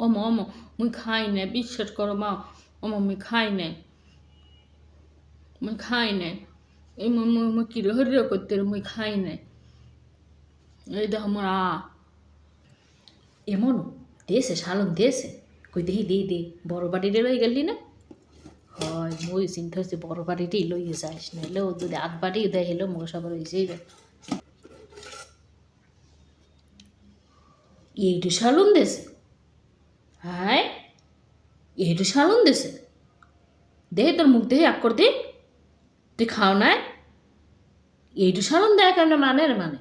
অমো অমো মুই খাই নাই, বিশ্বাস করো মা, অমো মুই খাই নাই, মুই খাই নাই, এই মুই কিরে হরিয়া করতে মুই খাই নাই, এই দেখ মোর এমন দেশে শালন দেশে কই দেহি দে বড় বাড়িরে লই গেলি না, হয় মই চিন্তা হচ্ছে বড় বাড়িটাই লইয়ে যাইস না, এলে ও যদি আধ বাড়ি দেয় হেলো মোকে সবার হয়েছেই এইটু শালন দেশে, হ্যাঁ এইটু শালন দেশে দেহে তোর মুখ দেহে আক্কর দি, তুই খাও নাই এইটু শালন দেয় কেন মানে রে মানে,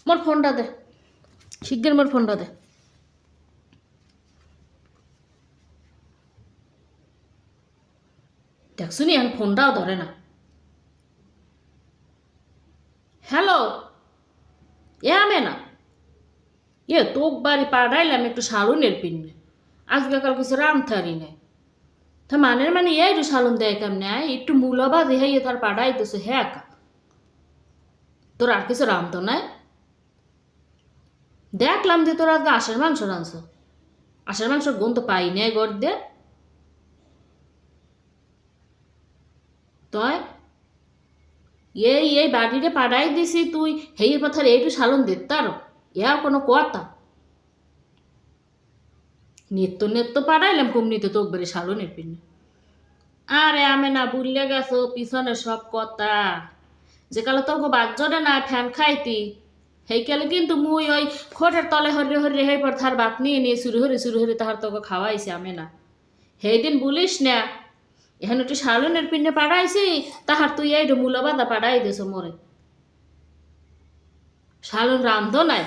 মোর ফোনটা দে, শিগগির মোর ফোনটা দে, দেখছুনি এখন ফোনটাও ধরে না। হ্যালো এ আমে না তোক বাড়ি পাঠাইলাম একটু শালুনের পিন্নে, আজকাল কিছু রামথারি নেই, তা মানের মানে একটু শালুন দেয় কেমনে, একটু মূলবা দেহাই তার পাঠাইতেছে হ্যাঁ তোর আর কিছু রামতো নাই, দেখলাম যে তোর আজকে আষাঢ় মাংস রাঁধছ, আষাঢ় মাংস গন্ধ পাই নাই গড় দে, তয় এই বাড়িতে পাঠাই দিছি তুই হেই পাথার এইটু শালন দিতার ইয়া কোনো কথা, নেত্য পাঠাইলাম কমনিতে তোক বেড়ে শালনের পিনে, আরে আমি না বুঝলে গেছো পিছনে সব কথা, যে কালে তোর বাজ্যটা না ফ্যান খাইতি সেই কালে কিন্তু মুই ওই খোটের তলে হরে হরে হেই পর তার বাত নিয়ে শুরু হরে তাহার তোকে খাওয়াইছি আমি না, সেই দিন বলিস না এখন একটু শালনের পিনে পাঠাইছি তাহার তুই এই মূলবাদা পাঠাই দিস মোরে, শালন রান্ধ নাই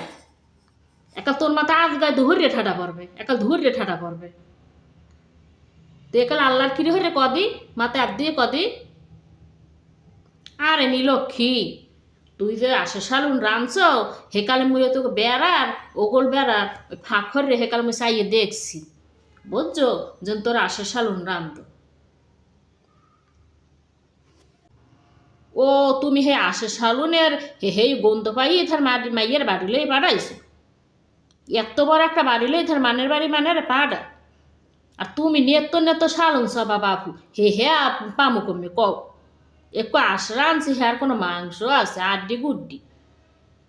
একাল তোর মাথা আজ গায়ে ধৈর্য ঠাটা পড়বে, একাল ধৈর্য ঠাটা পড়বে, তো একাল আল্লাহর কিরে হরে কদি মাথায় হাত দিয়ে কদি, আরে নীলক্ষী তুই যে আসে শালুন রাঁধছ হেকালে মুই তোকে বেড়ার ওগোল বেড়ার ওই ফাঁক হরে হেকাল মুই চাইয়ে দেখছি বুঝছো যেন তোর আসে শালুন রাঁধত, ও তুমি হে আসে শালুনের হেই গন্ধ পাই তার মাইয়ের বাড়িলেই পাঠাইছো, এত বড় একটা বাড়িলেই তার মানের বাড়ি মানের পাড়া, আর তুমি নেত্য শালুন সবা বাপু হে পামু কমে কও, একটু আশরা আনছি হ্যার কোনো মাংস আছে আড্ডি গুড্ডি,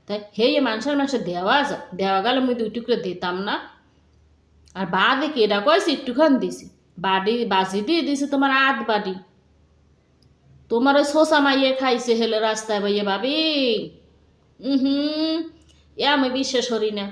তাই হে মাংস দেওয়া গেলে মুই দুই টুকরে দিতাম না, আর বাদে কেডা কয়েছি একটুখান দিছি বাজি দিয়ে দিছি তোমার আধ বাড়ি, তোমার ওই শোষা মাইয়ে খাইছে হেলে রাস্তায় বাইয়ে ভাবি, আমি বিশ্বাস করি না।